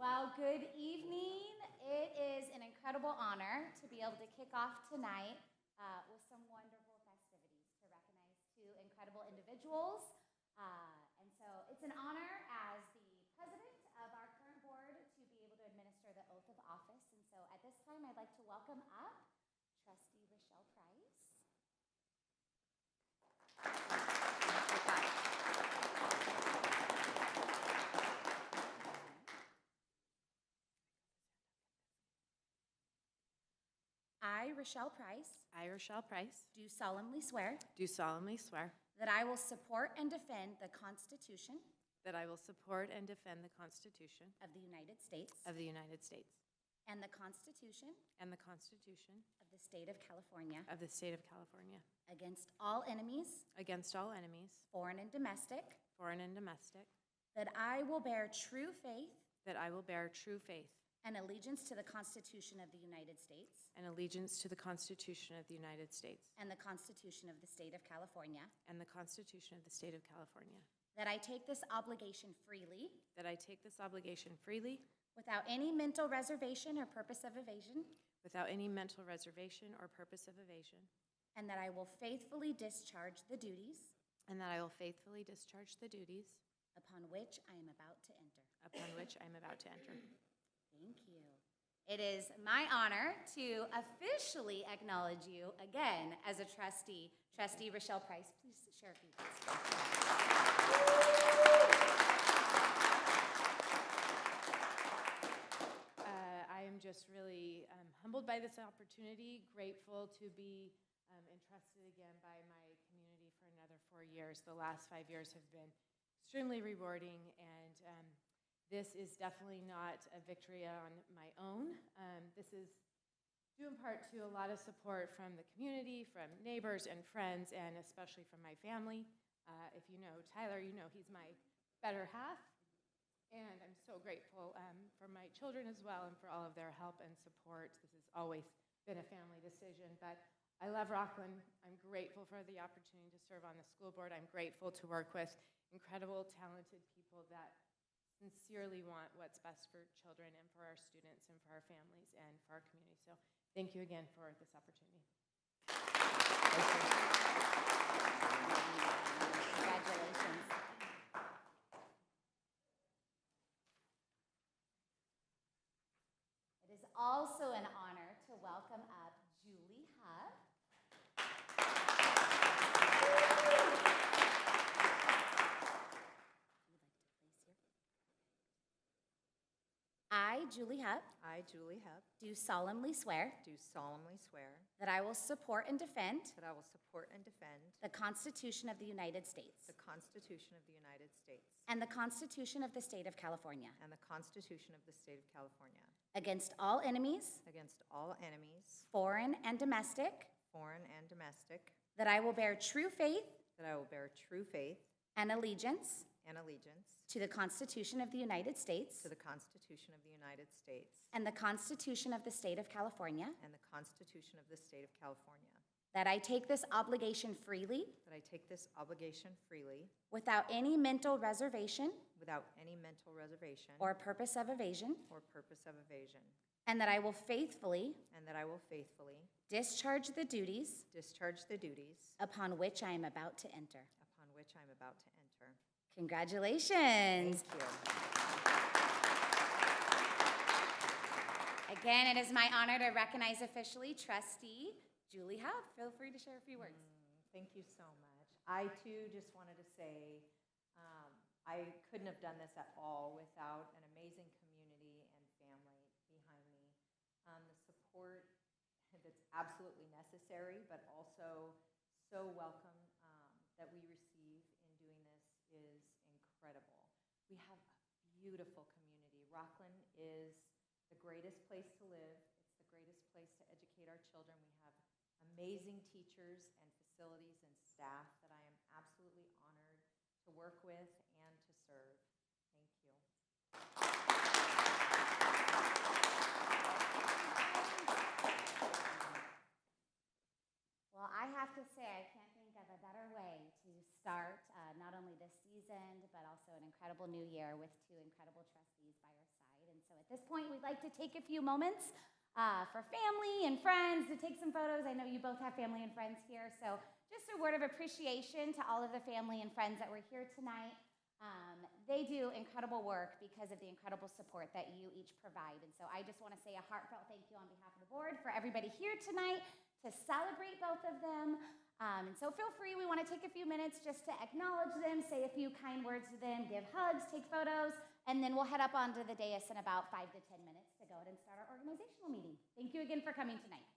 Well, good evening. It is an incredible honor to be able to kick off tonight with some wonderful festivities to recognize two incredible individuals. And so it's an honor as the president of our current board to be able to administer the oath of office. And so at this time, I'd like to welcome up Trustee Rochelle Price. I, Rochelle Price, do solemnly swear that I will support and defend the Constitution that I will support and defend the Constitution of the United States of the United States and the Constitution and the Constitution of the State of California of the State of California against all enemies, foreign and domestic, that I will bear true faith and allegiance to the Constitution of the United States and allegiance to the Constitution of the United States and the Constitution of the State of California, and the Constitution of the State of California, that I take this obligation freely without any mental reservation or purpose of evasion, and that I will faithfully discharge the duties upon which I am about to enter. Thank you. It is my honor to officially acknowledge you again as a trustee. Trustee Rochelle Price, please share a few I am just really humbled by this opportunity, grateful to be entrusted again by my community for another 4 years. The last 5 years have been extremely rewarding, and this is definitely not a victory on my own. This is due in part to a lot of support from the community, from neighbors and friends, and especially from my family. If you know Tyler, you know he's my better half. And I'm so grateful for my children as well and for all of their help and support. This has always been a family decision, but I love Rocklin. I'm grateful for the opportunity to serve on the school board. I'm grateful to work with incredible, talented people that sincerely want what's best for children and for our students and for our families and for our community. So thank you again for this opportunity. Congratulations. It is also an honor to welcome up Julie Huff. I, Julie Huff, do solemnly swear that I will support and defend the Constitution of the United States and the Constitution of the State of California against all enemies, foreign and domestic, that I will bear true faith and allegiance to the Constitution of the United States and the Constitution of the State of California, that I take this obligation freely without any mental reservation or purpose of evasion, and that I will faithfully discharge the duties upon which I am about to enter. Congratulations. Thank you. Again, it is my honor to recognize officially Trustee Julie Huff. Feel free to share a few words. Thank you so much. I, too, just wanted to say I couldn't have done this at all without an amazing community and family behind me. The support that's absolutely necessary, but also so welcome that we receive in doing this is incredible. We have a beautiful community. Rocklin is the greatest place to live. It's the greatest place to educate our children. We have amazing teachers and facilities and staff that I am absolutely honored to work with and to serve. Thank you. Well, I have to say, I can't think of a better way to start not only this season, but also an incredible new year with two incredible trustees by our side. And So at this point, we'd like to take a few moments for family and friends to take some photos. I know you both have family and friends here, so just a word of appreciation to all of the family and friends that were here tonight. They do incredible work because of the incredible support that you each provide. And so I just want to say a heartfelt thank you on behalf of the board for everybody here tonight to celebrate both of them. And so feel free, we want to take a few minutes just to acknowledge them, say a few kind words to them, give hugs, take photos, and then we'll head up onto the dais in about 5 to 10 minutes to go ahead and start our organizational meeting. Thank you again for coming tonight.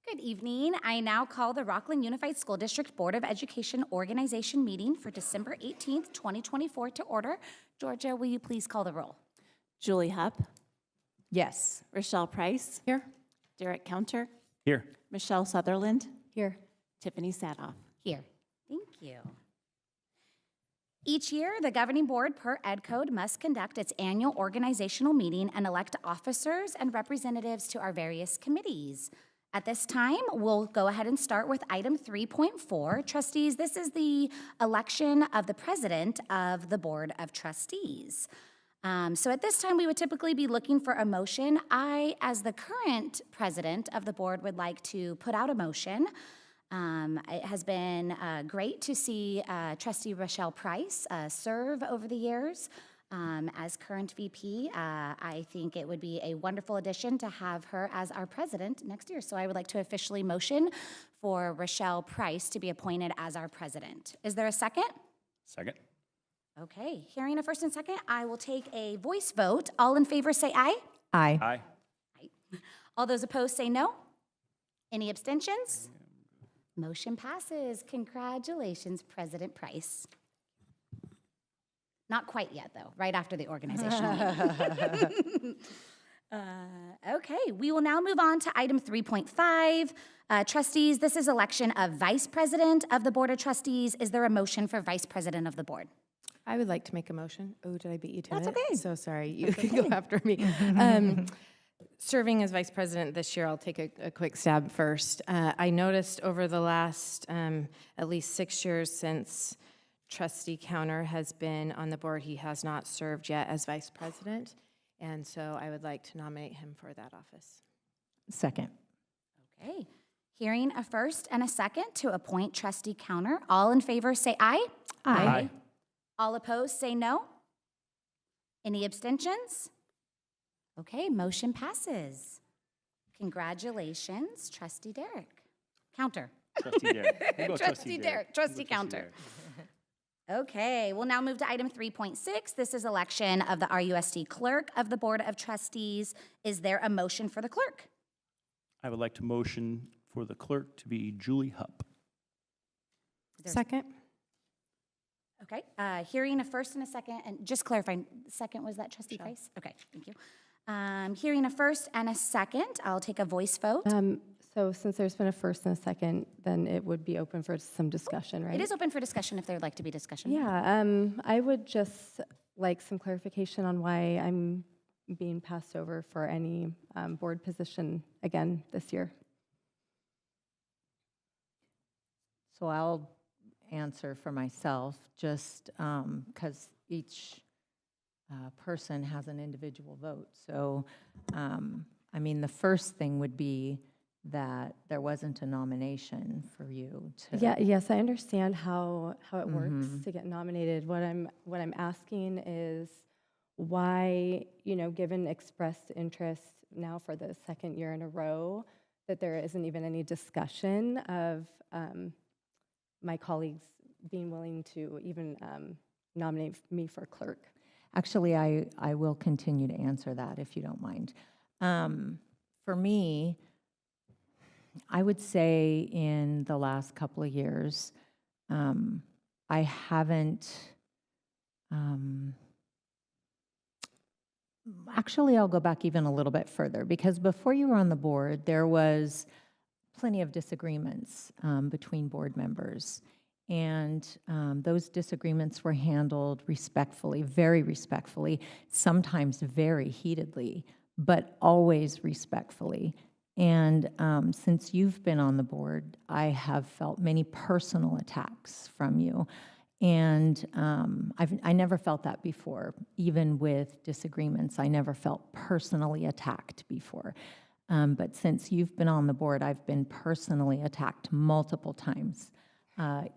Good evening. I now call the Rocklin Unified School District Board of Education Organization meeting for December 18th, 2024 to order. Georgia, will you please call the roll? Julie Hupp, Yes. Rochelle Price. Here. Derek Counter, Here. Michelle Sutherland, Here. Tiffany Sadoff. Here. Thank you. Each year, the governing board, per Ed Code, must conduct its annual organizational meeting and elect officers and representatives to our various committees. At this time, we'll go ahead and start with item 3.4. Trustees, this is the election of the president of the Board of Trustees. So at this time, we would typically be looking for a motion. I, as the current president of the board, would like to put out a motion. It has been great to see Trustee Rochelle Price serve over the years as current VP. I think it would be a wonderful addition to have her as our president next year. So I would like to officially motion for Rochelle Price to be appointed as our president. Is there a second? Second. Okay, hearing a first and second, I will take a voice vote. All in favor say aye. Aye. Aye. All those opposed say no. Any abstentions? Motion passes. Congratulations, President Price. Not quite yet, though, right after the organizational meeting. Okay, we will now move on to item 3.5. Trustees, this is election of vice president of the Board of Trustees. Is there a motion for vice president of the board? I would like to make a motion. Oh, did I beat you to That's it? okay. So sorry. You can go after me. Serving as vice president this year, I'll take a quick stab first. I noticed over the last at least 6 years since Trustee Counter has been on the board, he has not served yet as vice president. And so I would like to nominate him for that office. Second. Okay, hearing a first and a second to appoint Trustee Counter. All in favor say aye. Aye. All opposed say no. Any abstentions? Okay, motion passes. Congratulations, Trustee Derek. Counter. Trustee Derek. We'll go Trustee Derek. Trustee We'll go Counter. Okay, we'll now move to item 3.6. This is election of the RUSD clerk of the Board of Trustees. Is there a motion for the clerk? I would like to motion for the clerk to be Julie Hupp. Second. Okay, hearing a first and a second, and just clarifying, second was that Trustee Price? Okay, thank you. Hearing a first and a second, I'll take a voice vote. So since there's been a first and a second, then it would be open for some discussion, right? It is open for discussion if there would like to be discussion. Yeah, I would just like some clarification on why I'm being passed over for any board position again this year. So I'll answer for myself, just because each person has an individual vote. So, I mean, the first thing would be that there wasn't a nomination for you to. Yeah, yes, I understand how it works to get nominated. What I'm asking is why, given expressed interest now for the second year in a row, that there isn't even any discussion of my colleagues being willing to even nominate me for clerk. Actually, I will continue to answer that if you don't mind. For me, I would say in the last couple of years, I haven't, actually I'll go back even a little bit further, because before you were on the board, there was plenty of disagreements between board members. And those disagreements were handled respectfully, very respectfully, sometimes very heatedly, but always respectfully. And since you've been on the board, I have felt many personal attacks from you. And I never felt that before, even with disagreements. I never felt personally attacked before. But since you've been on the board, I've been personally attacked multiple times.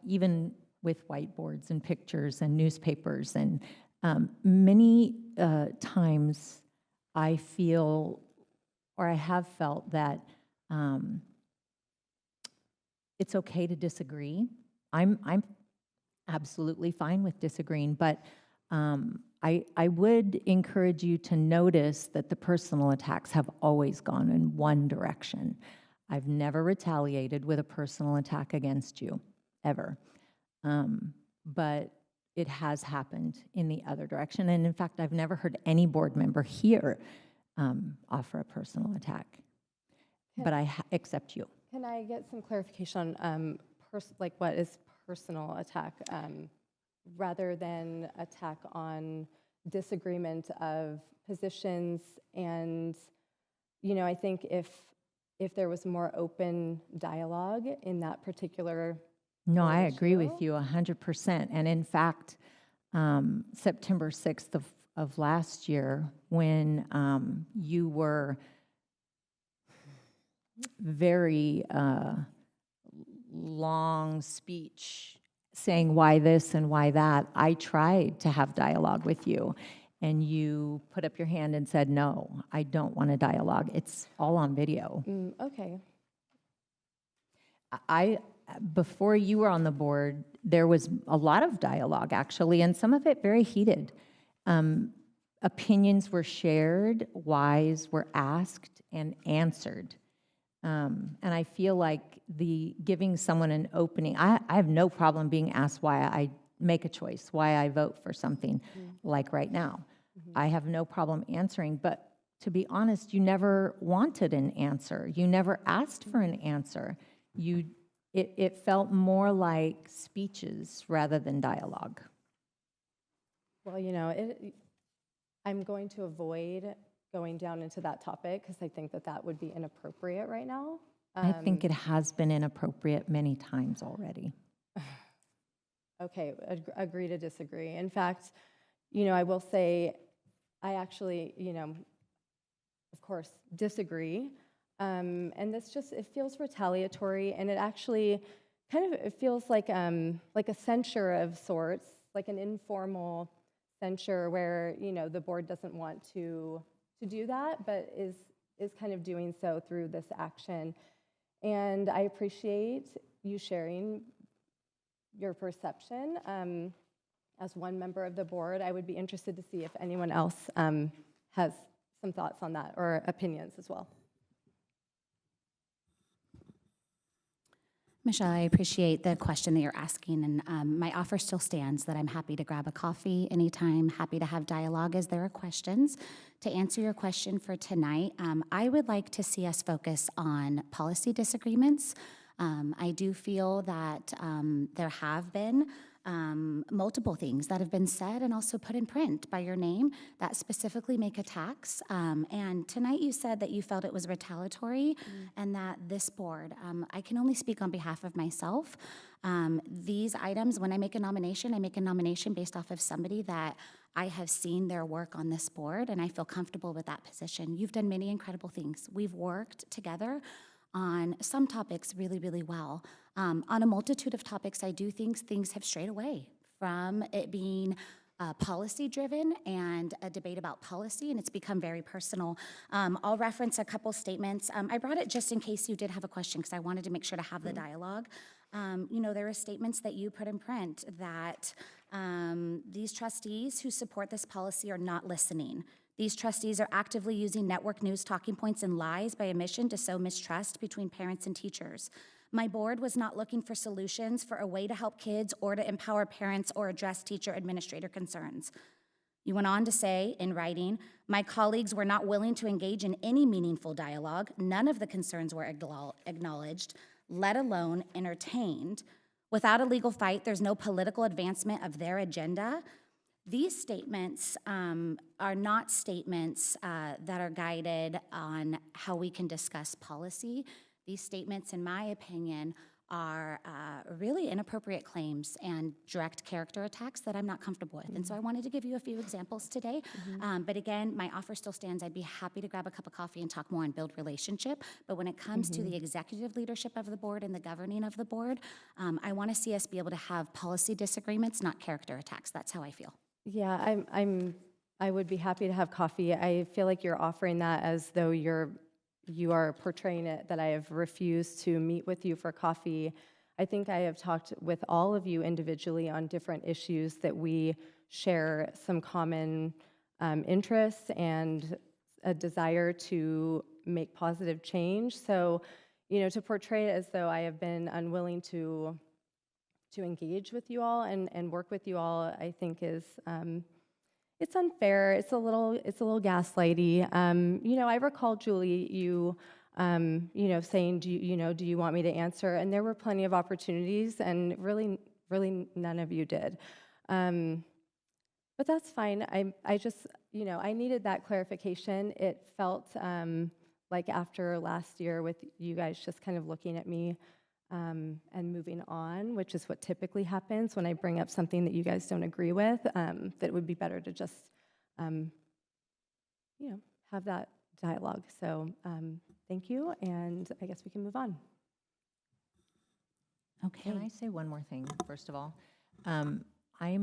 Even with whiteboards and pictures and newspapers. And many times I feel, or I have felt, that it's okay to disagree. I'm absolutely fine with disagreeing, but I would encourage you to notice that the personal attacks have always gone in one direction. I've never retaliated with a personal attack against you, ever. But it has happened in the other direction. And in fact, I've never heard any board member here offer a personal attack. But except you. Can I get some clarification on like what is personal attack rather than attack on disagreement of positions? And I think if there was more open dialogue in that particular No, I issue. agree with you 100%. And in fact, September 6th of last year, when you were very long speech saying why this and why that, I tried to have dialogue with you. And you put up your hand and said, no, I don't want a dialogue. It's all on video. Okay. Before you were on the board, there was a lot of dialogue, actually, and some of it very heated. Opinions were shared, whys were asked and answered. And I feel like giving someone an opening, I have no problem being asked why I make a choice, why I vote for something like right now. I have no problem answering, but to be honest, you never wanted an answer. You never asked for an answer. It felt more like speeches rather than dialogue. Well, I'm going to avoid going down into that topic because I think that would be inappropriate right now. I think it has been inappropriate many times already. Okay, agree to disagree. In fact, I will say I actually, of course, disagree. And it feels retaliatory, and it actually it feels like a censure of sorts, like an informal censure where, the board doesn't want to do that, but is kind of doing so through this action. And I appreciate you sharing your perception. As one member of the board, I would be interested to see if anyone else has some thoughts on that or opinions as well. Michelle, I appreciate the question that you're asking, and my offer still stands that I'm happy to grab a coffee anytime, happy to have dialogue as there are questions. To answer your question for tonight, I would like to see us focus on policy disagreements. I do feel that there have been multiple things that have been said and also put in print by your name that specifically make attacks. And tonight you said that you felt it was retaliatory and that this board, I can only speak on behalf of myself. These items, when I make a nomination based off of somebody that I have seen their work on this board, and I feel comfortable with that position. You've done many incredible things. We've worked together on some topics really, really well. On a multitude of topics, I do think things have strayed away from it being policy-driven and a debate about policy, and it's become very personal. I'll reference a couple statements. I brought it just in case you did have a question, because I wanted to make sure to have the dialogue. There are statements that you put in print that these trustees who support this policy are not listening. These trustees are actively using network news talking points and lies by omission to sow mistrust between parents and teachers. My board was not looking for solutions for a way to help kids or to empower parents or address teacher administrator concerns. You went on to say in writing, my colleagues were not willing to engage in any meaningful dialogue. None of the concerns were acknowledged, let alone entertained. Without a legal fight, there's no political advancement of their agenda. These statements are not statements that are guided on how we can discuss policy. These statements, in my opinion, are really inappropriate claims and direct character attacks that I'm not comfortable with. And so I wanted to give you a few examples today. But again, my offer still stands. I'd be happy to grab a cup of coffee and talk more and build relationship. But when it comes to the executive leadership of the board and the governing of the board, I want to see us be able to have policy disagreements, not character attacks. That's how I feel. Yeah, I would be happy to have coffee. I feel like you're offering that as though you are portraying it that I have refused to meet with you for coffee. I think I have talked with all of you individually on different issues that we share some common interests and a desire to make positive change. So, to portray it as though I have been unwilling to engage with you all and work with you all, I think is it's unfair. It's a little gaslighty. I recall, Julie, you saying, do you want me to answer? And there were plenty of opportunities, and really none of you did. But that's fine. I just, I needed that clarification. It felt like after last year with you guys just kind of looking at me and moving on, which is what typically happens when I bring up something that you guys don't agree with, that it would be better to just, have that dialogue. So thank you, and I guess we can move on. Okay. Can I say one more thing, first of all? I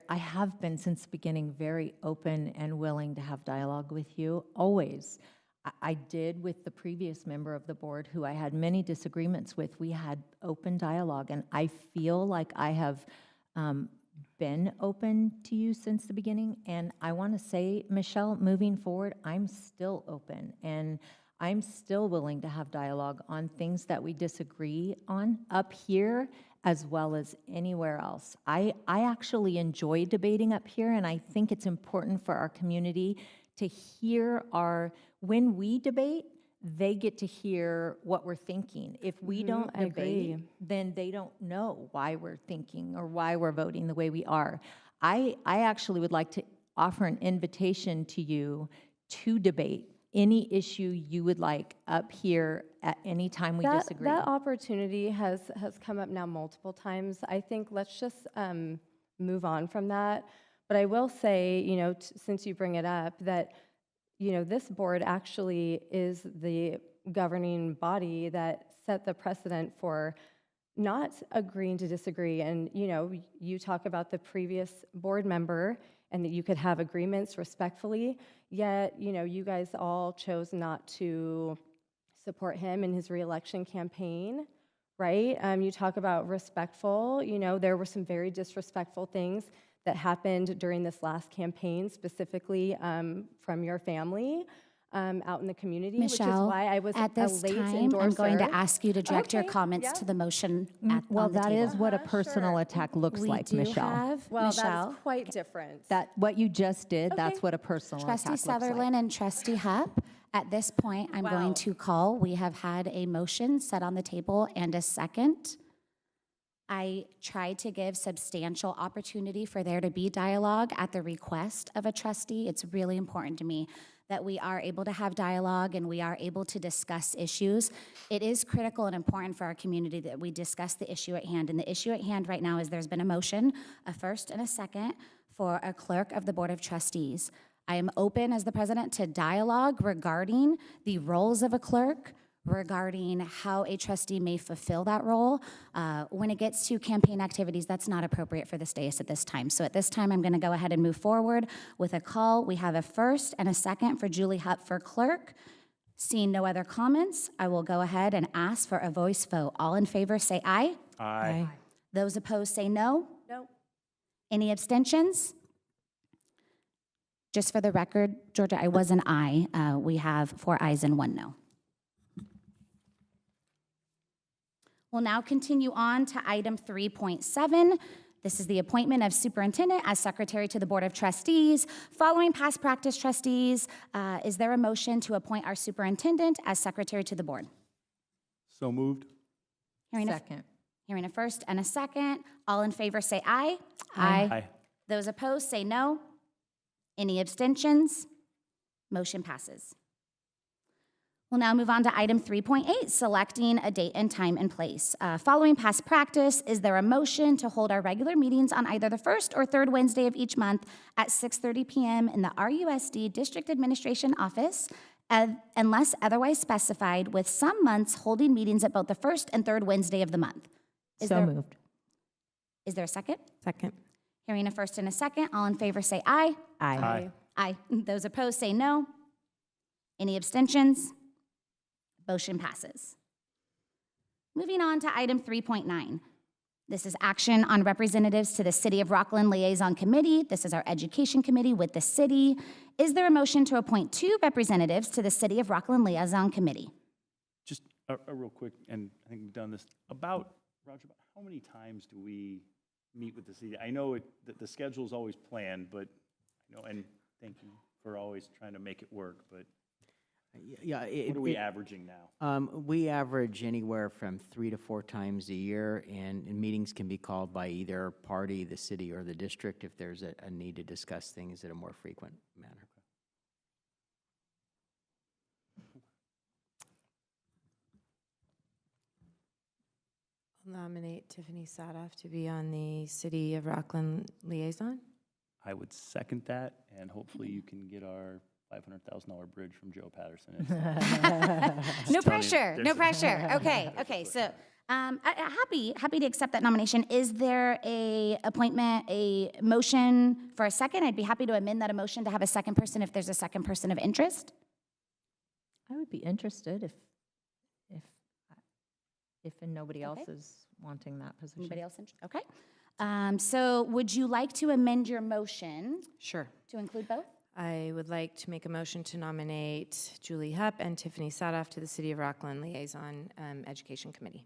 have been since the beginning very open and willing to have dialogue with you, always. I did with the previous member of the board who I had many disagreements with. We had open dialogue, and I feel like I have been open to you since the beginning. And I want to say, Michelle, moving forward, I'm still open, and I'm still willing to have dialogue on things that we disagree on up here as well as anywhere else. I actually enjoy debating up here, and I think it's important for our community to hear when we debate, they get to hear what we're thinking. If we don't I debate, agree. then they don't know why we're thinking or why we're voting the way we are. I actually would like to offer an invitation to you to debate any issue you would like up here at any time we disagree. That opportunity has come up now multiple times. I think let's just move on from that. But I will say, since you bring it up, that this board actually is the governing body that set the precedent for not agreeing to disagree. And you talk about the previous board member and that you could have agreements respectfully, yet you guys all chose not to support him in his reelection campaign, right? You talk about respectful. There were some very disrespectful things that happened during this last campaign, specifically from your family out in the community, which is why I was at this a late time, endorser. I'm going to ask you to direct your Okay, comments yeah. to the motion Well, on the that table. is what a personal sure. attack looks We like, do Michelle. have Well, Michelle, that's quite different. That what you just did, that's Okay. what a personal attack Trustee looks like. Sutherland, and Trustee Hupp. At this point, I'm going Wow. to call. We have had a motion set on the table and a second. I tried to give substantial opportunity for there to be dialogue at the request of a trustee. It's really important to me that we are able to have dialogue and we are able to discuss issues. It is critical and important for our community that we discuss the issue at hand. And the issue at hand right now is there's been a motion, a first and a second, for a clerk of the Board of Trustees. I am open as the president to dialogue regarding the roles of a clerk, regarding how a trustee may fulfill that role. When it gets to campaign activities, that's not appropriate for this dais at this time. So at this time, I'm going to go ahead and move forward with a call. We have a first and a second for Julie Hupp for clerk. Seeing no other comments, I will go ahead and ask for a voice vote. All in favor, say aye. Aye. Those opposed, say no. No. Any abstentions? Just for the record, Georgia, I was an aye. We have 4 ayes and 1 no. We'll now continue on to item 3.7. This is the appointment of superintendent as secretary to the Board of Trustees. Following past practice, trustees, is there a motion to appoint our superintendent as secretary to the board? So moved. Second. Hearing a first and a second. All in favor say aye. Aye. Those opposed say no. Any abstentions? Motion passes. We'll now move on to item 3.8, selecting a date and time and place. Following past practice, is there a motion to hold our regular meetings on either the first or third Wednesday of each month at 6:30 p.m. in the RUSD District Administration Office, unless otherwise specified, with some months holding meetings at both the first and third Wednesday of the month? Moved. Is there a second? Second. Hearing a first and a second, all in favor say aye. Aye. Aye. Those opposed say no. Any abstentions? Motion passes. Moving on to item 3.9. This is action on representatives to the City of Rocklin Liaison Committee. This is our education committee with the city. Is there a motion to appoint 2 representatives to the City of Rocklin Liaison Committee? Just A real quick, and I think we've done this, Roger, about how many times do we meet with the city? I know the schedule is always planned, but, and thank you for always trying to make it work, but Yeah. what are we averaging now? We average anywhere from 3 to 4 times a year, and meetings can be called by either party, the city or the district, if there's a need to discuss things in a more frequent manner. I'll nominate Tiffany Sadoff to be on the City of Rocklin liaison. I would second that, and hopefully you can get our $500,000 bridge from Joe Patterson. No pressure, no pressure. Okay, so happy to accept that nomination. Is there a motion for a second? I'd be happy to amend that motion to have a second person if there's a second person of interest. I would be interested if nobody else is wanting that position. Anybody else interested? Okay. So would you like to amend your motion Sure. to include both? I would like to make a motion to nominate Julie Hupp and Tiffany Sadoff to the City of Rocklin Liaison Education Committee.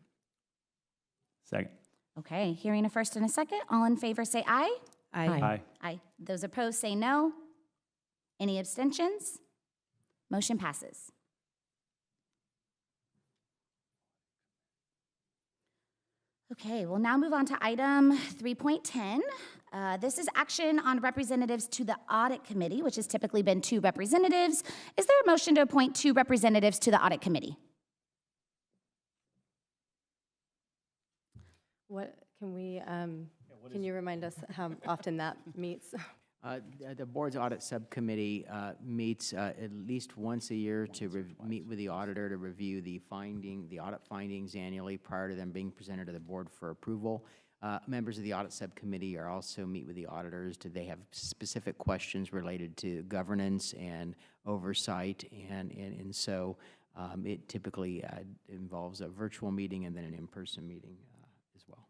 Second. Okay, hearing a first and a second. All in favor say aye. Aye. Aye. Those opposed say no. Any abstentions? Motion passes. Okay, we'll now move on to item 3.10. This is action on representatives to the Audit Committee, which has typically been 2 representatives. Is there a motion to appoint 2 representatives to the Audit Committee? What, can we, can you remind us how often that meets? The board's audit subcommittee meets at least once a year to meet with the auditor to review the audit findings annually prior to them being presented to the board for approval. Members of the audit subcommittee are also meet with the auditors. Do they have specific questions related to governance and oversight? And so it typically involves a virtual meeting and then an in-person meeting as well.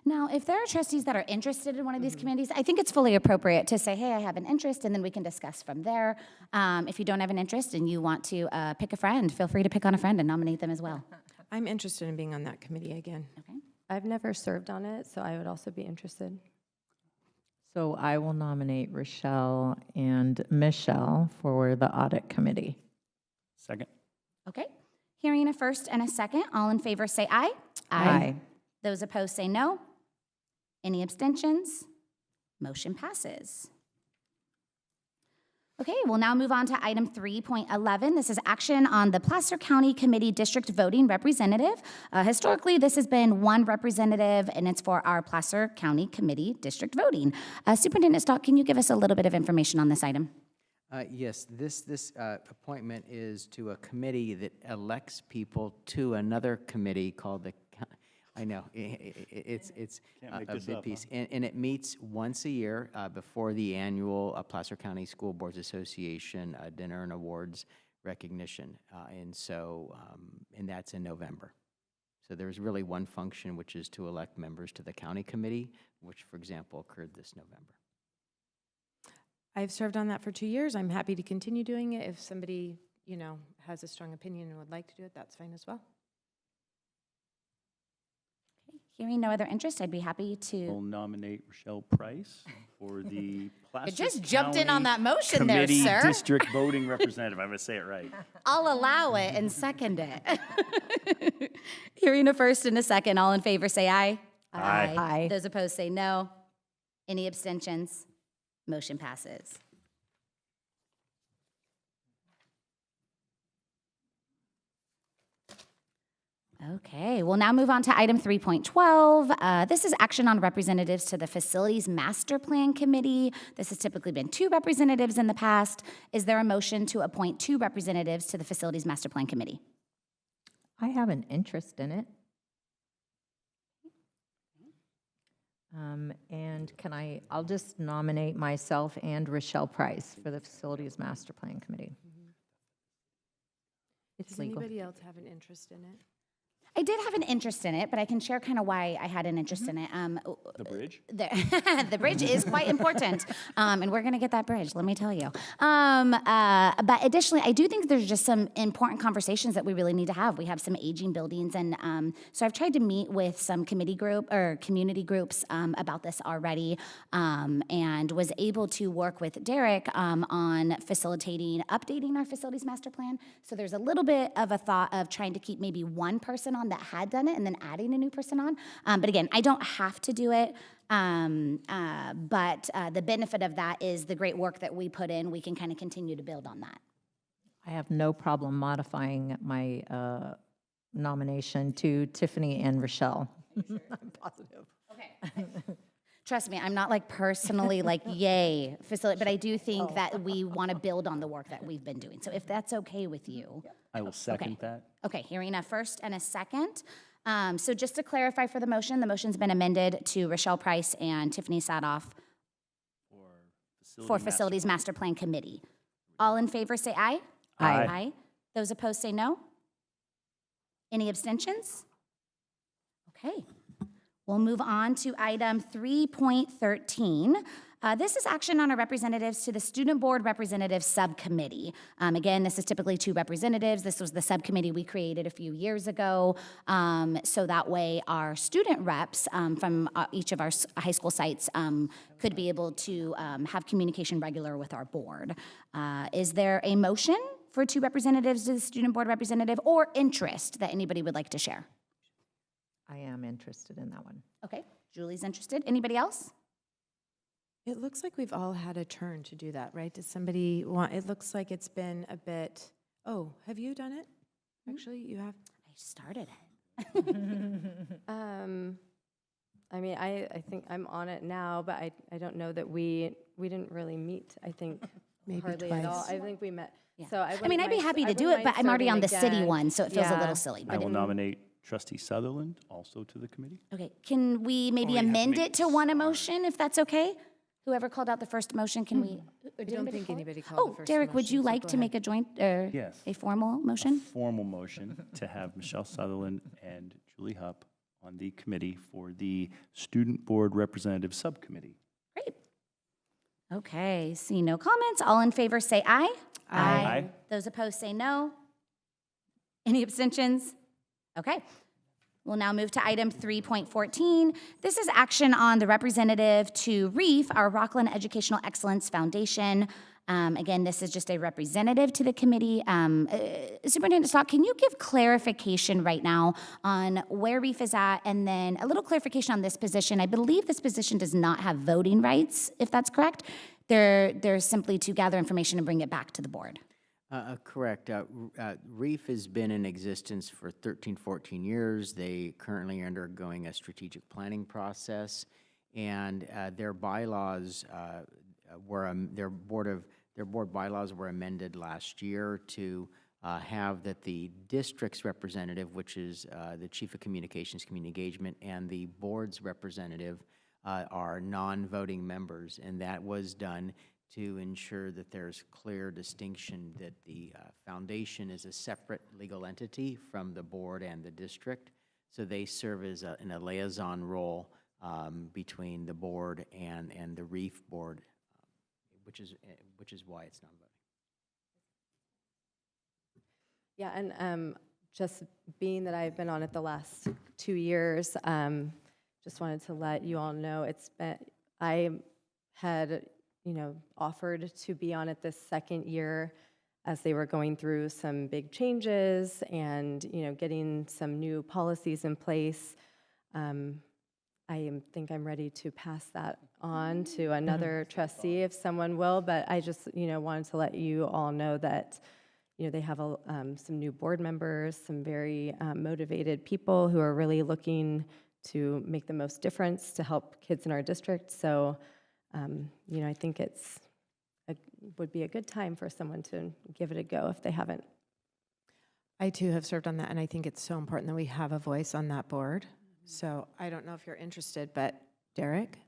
Now, if there are trustees that are interested in one of these committees, I think it's fully appropriate to say, hey, I have an interest, and then we can discuss from there. If you don't have an interest and you want to pick a friend, feel free to pick on a friend and nominate them as well. I'm interested in being on that committee again. Okay. I've never served on it, so I would also be interested. So I will nominate Rochelle and Michelle for the Audit Committee. Second. Okay. Hearing a first and a second, all in favor say aye. Aye. Those opposed say no. Any abstentions? Motion passes. Okay, we'll now move on to item 3.11. This is action on the Placer County Committee District Voting Representative. Historically, this has been 1 representative, and it's for our Placer County Committee District Voting. Superintendent Stock, can you give us a little bit of information on this item? Yes, this appointment is to a committee that elects people to another committee called the, I know, it's Can't make a this big up, piece. And it meets once a year before the annual Placer County School Boards Association dinner and awards recognition. And so, and that's in November. So there's really one function, which is to elect members to the county committee, which, for example, occurred this November. I've served on that for 2 years. I'm happy to continue doing it. If somebody, has a strong opinion and would like to do it, that's fine as well. Hearing no other interest, I'd be happy We'll to. nominate Rochelle Price for the Placer You just jumped in County on that motion there, Committee sir. District Voting Representative. I'm going to say it right. I'll allow it and second it. Hearing a first and a second, all in favor say aye. Aye. Aye. Those opposed say no. Any abstentions? Motion passes. Okay, we'll now move on to item 3.12. This is action on representatives to the Facilities Master Plan Committee. This has typically been 2 representatives in the past. Is there a motion to appoint 2 representatives to the Facilities Master Plan Committee? I have an interest in it. And I'll just nominate myself and Rochelle Price for the Facilities Master Plan Committee. It's Does legal. anybody else have an interest in it? I did have an interest in it, but I can share kind of why I had an interest in it. The bridge? The bridge is quite important, and we're going to get that bridge, let me tell you. But additionally, I do think there's just some important conversations that we really need to have. We have some aging buildings, and so I've tried to meet with some community groups about this already, and was able to work with Derek on facilitating, updating our facilities master plan. So there's a little bit of a thought of trying to keep maybe one person on that had done it and then adding a new person on. But again, I don't have to do it. But the benefit of that is the great work that we put in, we can kind of continue to build on that. I have no problem modifying my nomination to Tiffany and Rochelle. I'm positive. Okay. Trust me, I'm not like personally like, yay, facility, but I do think that we want to build on the work that we've been doing. So if that's okay with you. I will second that. Okay, hearing a first and a second. So just to clarify for the motion's been amended to Rochelle Price and Tiffany Sadoff for Facilities Master Plan Committee. All in favor say aye. Aye. Aye. Those opposed say no. Any abstentions? Okay. We'll move on to item 3.13. This is action on our representatives to the Student Board Representative Subcommittee. Again, this is typically 2 representatives. This was the subcommittee we created a few years ago. So that way our student reps from each of our high school sites could be able to have communication regular with our board. Is there a motion for 2 representatives to the Student Board Representative or interest that anybody would like to share? I am interested in that one. Okay, Julie's interested. Anybody else? It looks like we've all had a turn to do that, right? Does somebody want, it looks like it's been a bit, oh, have you done it? Actually, you have? I started it. I mean, I think I'm on it now, but I don't know that we didn't really meet, I think, Maybe hardly at all. twice. I think we met. Yeah. So I mean, I'd be happy to do it, but I'm already on the city one, so it feels a little silly. I will nominate Trustee Sutherland also to the committee. Okay, can we maybe you have to amend make it to one motion, if that's okay? Whoever called out the first motion, can we? I don't think anybody called the Oh, first Derek, would you motion, so like go to ahead. make a joint, Yes. a formal motion? Formal motion to have Michelle Sutherland and Julie Hupp on the committee for the Student Board Representative Subcommittee. Great. Okay, see no comments. All in favor say aye. Aye. Those opposed say no. Any abstentions? Okay. We'll now move to item 3.14. This is action on the representative to REEF, our Rocklin Educational Excellence Foundation. Again, this is just a representative to the committee. Superintendent Stock, can you give clarification right now on where REEF is at, and then a little clarification on this position? I believe this position does not have voting rights, if that's correct. They're simply to gather information and bring it back to the board. Correct. REEF has been in existence for 13, 14 years. They currently are undergoing a strategic planning process, and their bylaws their board bylaws were amended last year to have that the district's representative, which is the Chief of Communications, Community Engagement, and the board's representative are non-voting members, and that was done to ensure that there's clear distinction that the foundation is a separate legal entity from the board and the district. So they serve as in a liaison role between the board and the REEF board, which is why it's non-voting. Yeah, and just being that I've been on it the last 2 years, just wanted to let you all know I had offered to be on it this second year as they were going through some big changes and, getting some new policies in place. Think I'm ready to pass that on to another trustee if someone will, but I just, wanted to let you all know that, they have some new board members, some very motivated people who are really looking to make the most difference to help kids in our district. So, I think would be a good time for someone to give it a go if they haven't. I too have served on that, and I think it's so important that we have a voice on that board. So I don't know if you're interested, but Derek,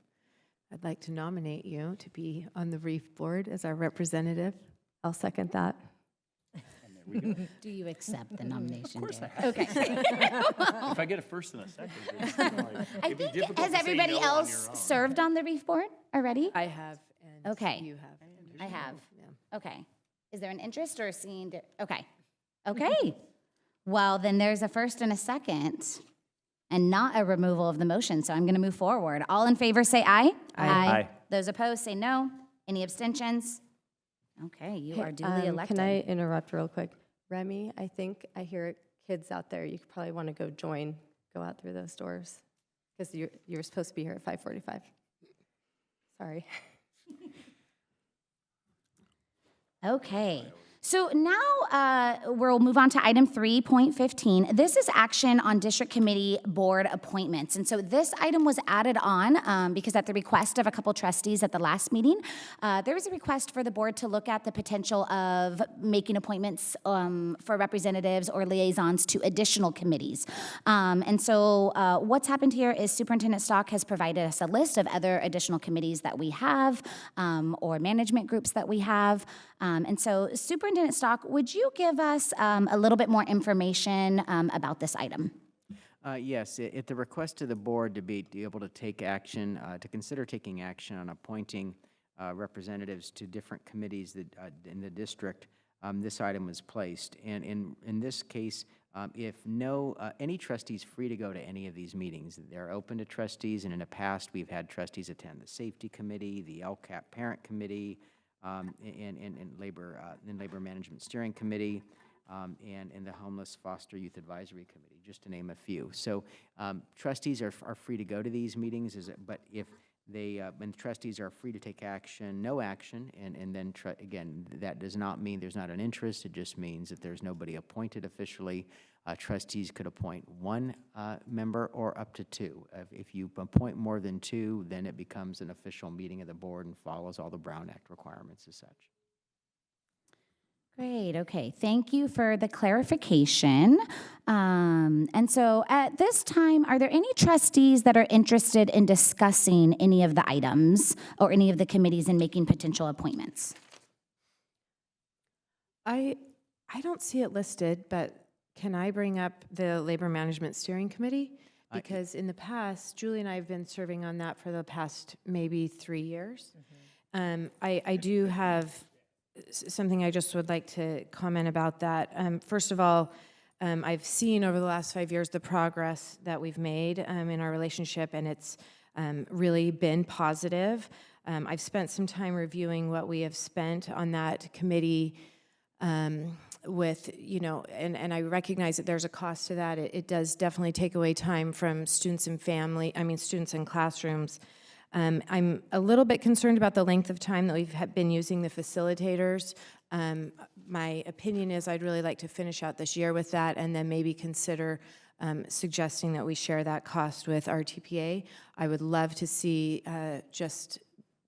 I'd like to nominate you to be on the REEF board as our representative. I'll second that. And then There we go. Do you accept the nomination, Of course Derek? I have. Okay. If I get a first and a second, it's like, I it'd be think, difficult has to say everybody no on else your own. served on the Reef Board already? I have, and Okay. you have. I have. Yeah. Okay. Is there an interest or seeing? Okay. Okay. Well, then there's a first and a second and not a removal of the motion. So I'm going to move forward. All in favor say aye. Aye. Those opposed say no. Any abstentions? Okay, you are duly elected. Can I interrupt real quick? Remy, I think I hear kids out there. You could probably want to go out through those doors because you're supposed to be here at 5:45. Sorry. Okay. So now we'll move on to item 3.15. This is action on district committee board appointments. And so this item was added on because at the request of a couple trustees at the last meeting, there was a request for the board to look at the potential of making appointments for representatives or liaisons to additional committees. And so what's happened here is Superintendent Stock has provided us a list of other additional committees that we have or management groups that we have. And so Superintendent Stock, would you give us a little bit more information about this item? Yes, at the request of the board to be able to take action, to consider taking action on appointing representatives to different committees that, in the district, this item was placed. And in this case, if any trustee is free to go to any of these meetings. They're open to trustees, and in the past, we've had trustees attend the Safety Committee, the LCAP Parent Committee, and Labor Management Steering Committee, and the Homeless Foster Youth Advisory Committee, just to name a few. So trustees are free to go to these meetings, but if when trustees are free to take action, no action, and then again, that does not mean there's not an interest. It just means that there's nobody appointed officially. Trustees could appoint one member or up to two. If you appoint more than two, then it becomes an official meeting of the board and follows all the Brown Act requirements as such. Great, okay. Thank you for the clarification. And so at this time, are there any trustees that are interested in discussing any of the items or any of the committees and making potential appointments? I don't see it listed, but can I bring up the Labor Management Steering Committee? Because in the past, Julie and I have been serving on that for the past maybe 3 years. I do have something I just would like to comment about that. First of all, I've seen over the last 5 years the progress that we've made in our relationship, and it's really been positive. I've spent some time reviewing what we have spent on that committee with, and I recognize that there's a cost to that. It does definitely take away time from students and classrooms. I'm a little bit concerned about the length of time that we've been using the facilitators. My opinion is I'd really like to finish out this year with that and then maybe consider suggesting that we share that cost with RTPA. I would love to see just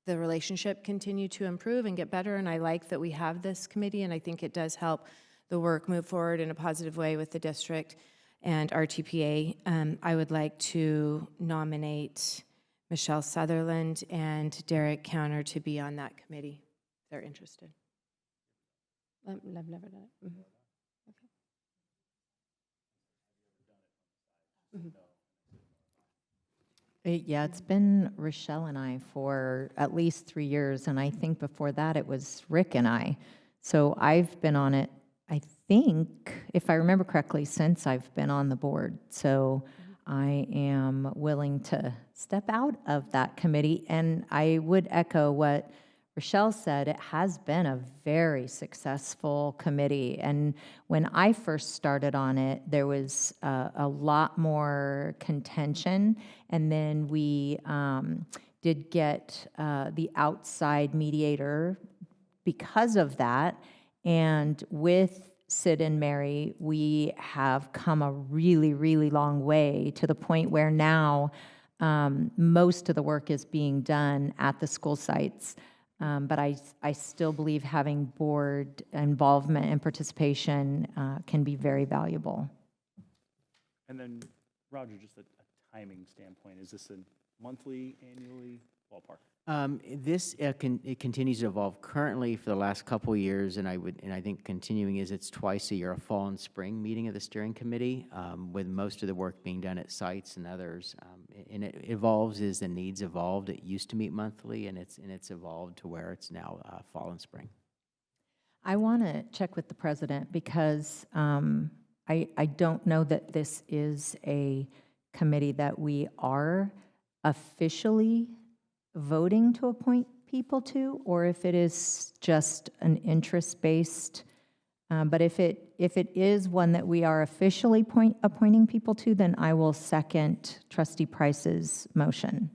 the relationship continue to improve and get better, and I like that we have this committee, and I think it does help the work move forward in a positive way with the district and RTPA. I would like to nominate Michelle Sutherland and Derek Counter to be on that committee, if they're interested. I've never done it. Mm-hmm. Okay. Mm-hmm. Yeah, it's been Rochelle and I for at least 3 years, and I think before that it was Rick and I. So I've been on it, I think, if I remember correctly, since I've been on the board. So I am willing to step out of that committee, and I would echo what Rochelle said. It has been a very successful committee, and when I first started on it, there was a lot more contention, and then we did get the outside mediator because of that, and with Sid and Mary, we have come a really, really long way to the point where now most of the work is being done at the school sites. But I still believe having board involvement and participation can be very valuable. And then, Roger, just a timing standpoint, is this a monthly, annually? ballpark? It continues to evolve. Currently, for the last couple of years, and I think continuing is it's twice a year, a fall and spring meeting of the steering committee, with most of the work being done at sites and others. And it evolves as the needs evolved. It used to meet monthly, and it's evolved to where it's now fall and spring. I want to check with the president because I don't know that this is a committee that we are officially voting to appoint people to, or if it is just an interest-based. But if it is one that we are officially appointing people to, then I will second Trustee Price's motion.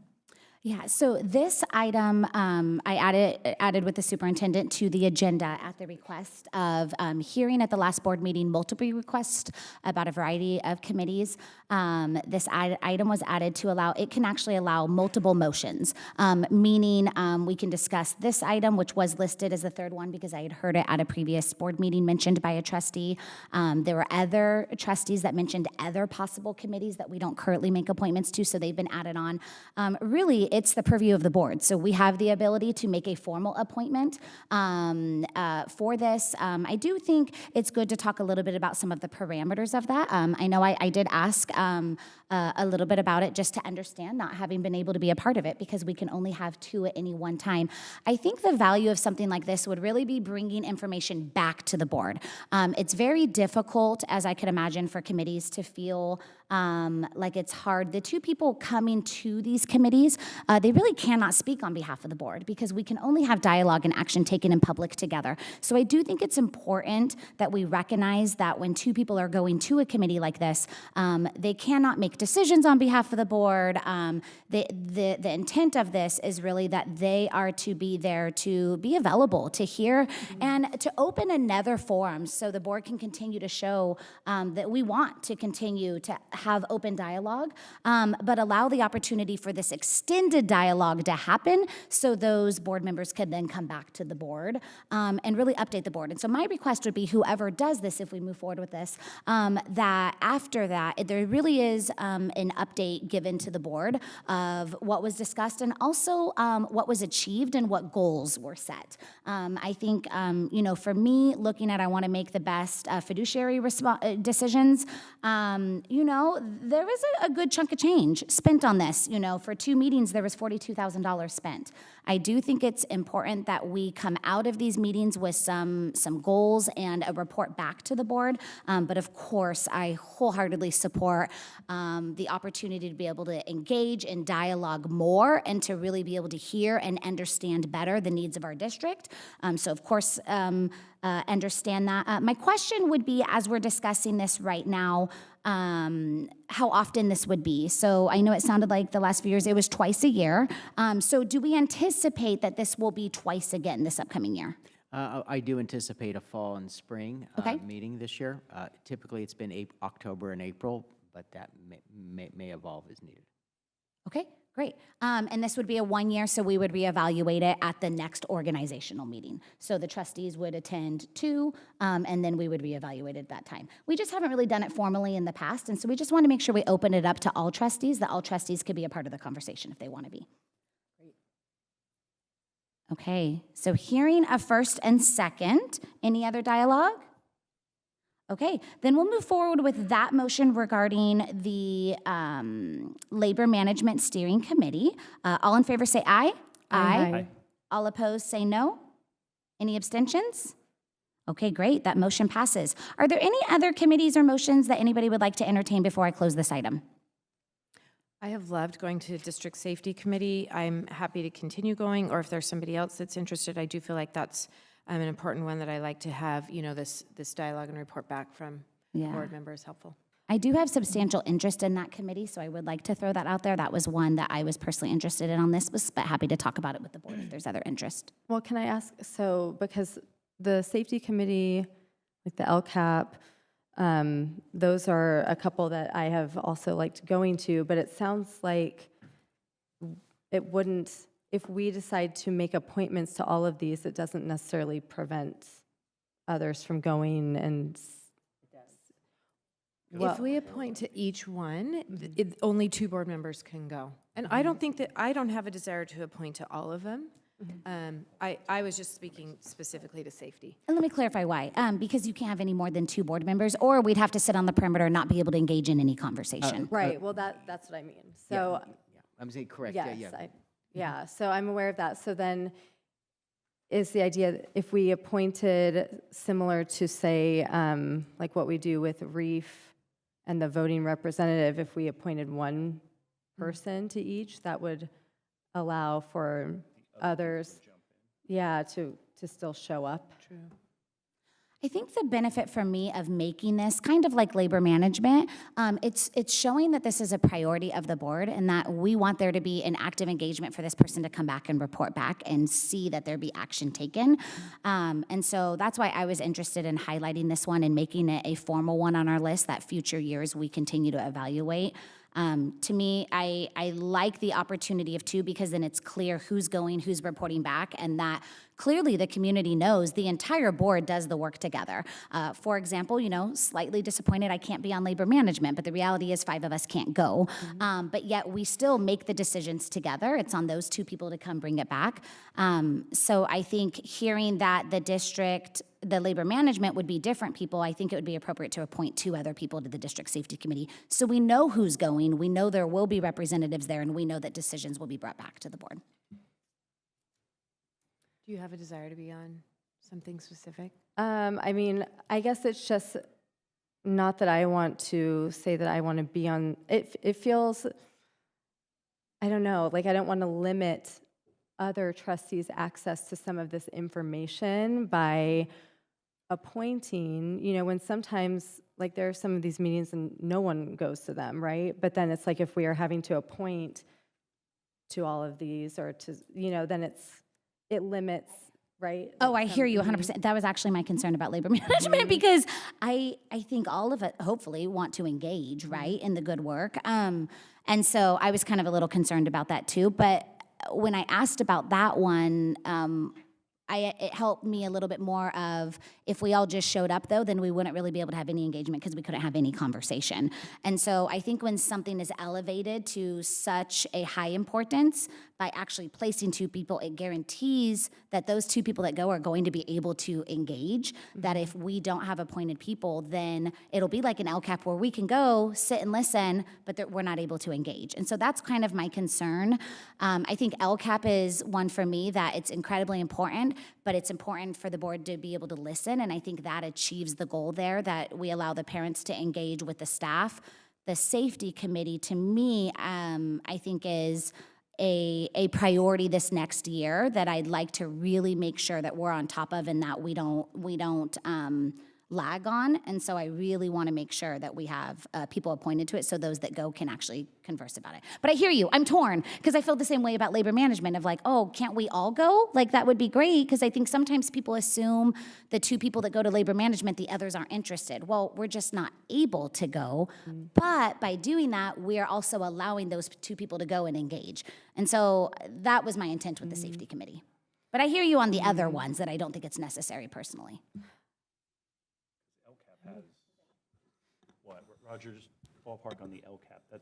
Yeah, so this item I added with the superintendent to the agenda at the request of hearing at the last board meeting multiple requests about a variety of committees. This item was added to allow, it can actually allow multiple motions, meaning we can discuss this item, which was listed as the third one because I had heard it at a previous board meeting mentioned by a trustee. There were other trustees that mentioned other possible committees that we don't currently make appointments to, so they've been added on. Really, it's the purview of the board. So we have the ability to make a formal appointment for this. I do think it's good to talk a little bit about some of the parameters of that. I know I did ask a little bit about it just to understand, not having been able to be a part of it because we can only have 2 at any one time. I think the value of something like this would really be bringing information back to the board. It's very difficult, as I could imagine, for committees to feel like it's hard. The 2 people coming to these committees, they really cannot speak on behalf of the board because we can only have dialogue and action taken in public together. So I do think it's important that we recognize that when 2 people are going to a committee like this, they cannot make decisions on behalf of the board. The intent of this is really that they are to be there to be available, to hear, and to open another forum so the board can continue to show that we want to continue to have open dialogue, but allow the opportunity for this extended dialogue to happen so those board members can then come back to the board and really update the board. And so my request would be whoever does this, if we move forward with this, that after that, there really is an update given to the board of what was discussed and also what was achieved and what goals were set. I think, for me, looking at I want to make the best fiduciary decisions, there was a good chunk of change spent on this. For 2 meetings, there was $42,000 spent. I do think it's important that we come out of these meetings with some goals and a report back to the board. But of course, I wholeheartedly support the opportunity to be able to engage in dialogue more and to really be able to hear and understand better the needs of our district. So of course, understand that. My question would be, as we're discussing this right now, how often this would be. So I know it sounded like the last few years it was twice a year. So do we anticipate that this will be twice again this upcoming year? I do anticipate a fall and spring meeting this year. Typically, it's been October and April, but that may evolve as needed. Okay, great. And this would be a 1 year, so we would reevaluate it at the next organizational meeting. So the trustees would attend 2, and then we would reevaluate it at that time. We just haven't really done it formally in the past, and so we just want to make sure we open it up to all trustees, that all trustees could be a part of the conversation if they want to be. Great. Okay, so hearing a first and second, any other dialogue? Okay, then we'll move forward with that motion regarding the Labor Management Steering Committee. All in favor say aye. Aye. All opposed say no. Any abstentions? Okay, great, that motion passes. Are there any other committees or motions that anybody would like to entertain before I close this item? I have loved going to District Safety Committee. I'm happy to continue going, or if there's somebody else that's interested, I do feel like that's an important one that I like to have, this dialogue and report back from board members helpful. I do have substantial interest in that committee, so I would like to throw that out there. That was one that I was personally interested in on this, but happy to talk about it with the board if there's other interest. Well, can I ask, so because the safety committee, like the LCAP, those are a couple that I have also liked going to, but it sounds like it wouldn't, if we decide to make appointments to all of these, it doesn't necessarily prevent others from going and... If we appoint to each one, only 2 board members can go. And I don't think that, I don't have a desire to appoint to all of them. I was just speaking specifically to safety. And let me clarify why. Because you can't have any more than 2 board members, or we'd have to sit on the perimeter and not be able to engage in any conversation. Right, well, that's what I mean. So, Yeah, I'm saying correct, yes, yeah. yeah, so I'm aware of that. So then, is the idea that if we appointed similar to, say, like what we do with REEF and the voting representative, if we appointed one person to each, that would allow for others, yeah, to still show up? True. I think the benefit for me of making this kind of like labor management, it's showing that this is a priority of the board and that we want there to be an active engagement for this person to come back and report back and see that there be action taken. And so that's why I was interested in highlighting this one and making it a formal one on our list that future years we continue to evaluate. To me, I like the opportunity of 2 because then it's clear who's going, who's reporting back, and that clearly the community knows the entire board does the work together. For example, slightly disappointed I can't be on labor management, but the reality is 5 of us can't go. But yet we still make the decisions together. It's on those 2 people to come bring it back. So I think hearing that the labor management would be different people, I think it would be appropriate to appoint 2 other people to the district safety committee. So we know who's going, we know there will be representatives there, and we know that decisions will be brought back to the board. Do you have a desire to be on something specific? I mean, I guess it's just not that I want to say that I want to be on, it feels, I don't know, like I don't want to limit other trustees' access to some of this information by appointing, when sometimes, like there are some of these meetings and no one goes to them, right? But then it's like if we are having to appoint to all of these or to, then it limits, right? Oh, Like I hear you some- 100%. That was actually my concern about labor management because I think all of it hopefully want to engage, right, in the good work. And so I was kind of a little concerned about that too. But when I asked about that one, it helped me a little bit more of if we all just showed up though, then we wouldn't really be able to have any engagement because we couldn't have any conversation. And so I think when something is elevated to such a high importance, by actually placing 2 people, it guarantees that those 2 people that go are going to be able to engage. That if we don't have appointed people, then it'll be like an LCAP where we can go, sit and listen, but we're not able to engage. And so that's kind of my concern. I think LCAP is one for me that it's incredibly important, but it's important for the board to be able to listen, and I think that achieves the goal there, that we allow the parents to engage with the staff. The safety committee, to me, I think is a priority this next year that I'd like to really make sure that we're on top of and that we don't lag on. And so I really want to make sure that we have people appointed to it so those that go can actually converse about it. But I hear you. I'm torn because I feel the same way about labor management of like, oh, can't we all go? Like that would be great because I think sometimes people assume the 2 people that go to labor management, the others aren't interested. Well, we're just not able to go. But by doing that, we are also allowing those 2 people to go and engage. And so that was my intent with the safety committee. But I hear you on the other ones that I don't think it's necessary personally. Has what? Roger, just ballpark on the LCAP.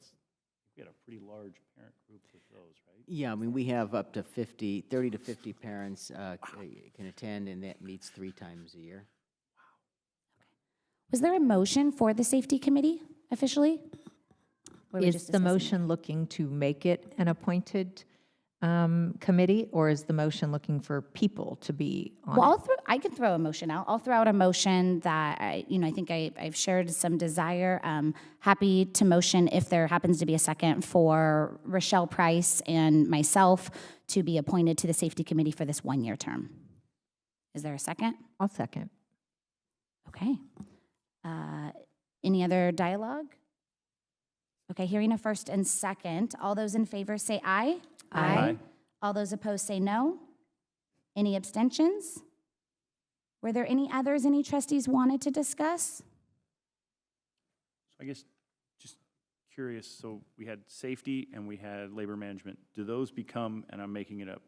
We had a pretty large parent group with those, right? Yeah, I mean, we have up to 30 to 50 parents can attend, and that meets 3 times a year. Was there a motion for the safety committee officially? Or were we Is just the discussing it? motion looking to make it an appointed committee, or is the motion looking for people to be on Well, it? I can throw a motion out. I'll throw out a motion that I think I've shared some desire. Happy to motion if there happens to be a second for Rochelle Price and myself to be appointed to the safety committee for this 1-year term. Is there a second? I'll second. Okay. Any other dialogue? Okay, hearing a first and second. All those in favor say aye. Aye. All those opposed say no. Any abstentions? Were there any others any trustees wanted to discuss? So I guess just curious, so we had safety and we had labor management. Do those become, and I'm making it up,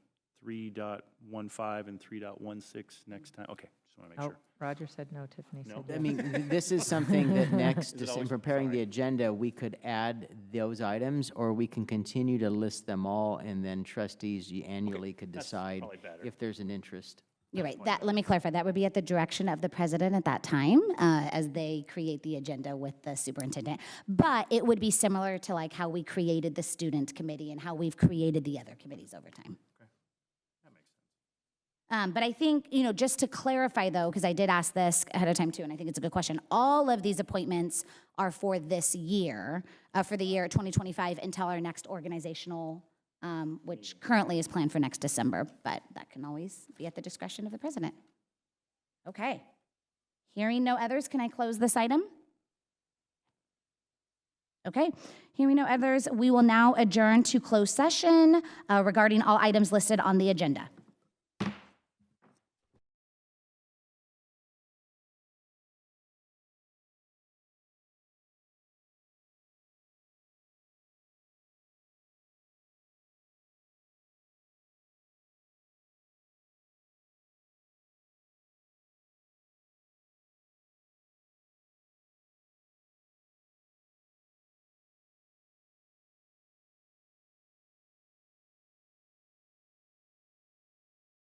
3.15 and 3.16 next time? Okay, just want to make Oh, sure. Roger said no, Tiffany No? said I yes. mean, this is something that next, Is it in always- preparing the sorry. agenda, we could add those items, or we can continue to list them all, and then trustees annually could that's decide probably better. if there's an interest. You're right. That, let me clarify. That would be at the direction of the president at that time, as they create the agenda with the superintendent. But it would be similar to like how we created the student committee and how we've created the other committees over time. That makes sense. But I think, just to clarify though, because I did ask this ahead of time too, and I think it's a good question. All of these appointments are for this year, for the year 2025 until our next organizational, which currently is planned for next December, but that can always be at the discretion of the president. Okay. Hearing no others, can I close this item? Okay. Hearing no others, we will now adjourn to closed session regarding all items listed on the agenda.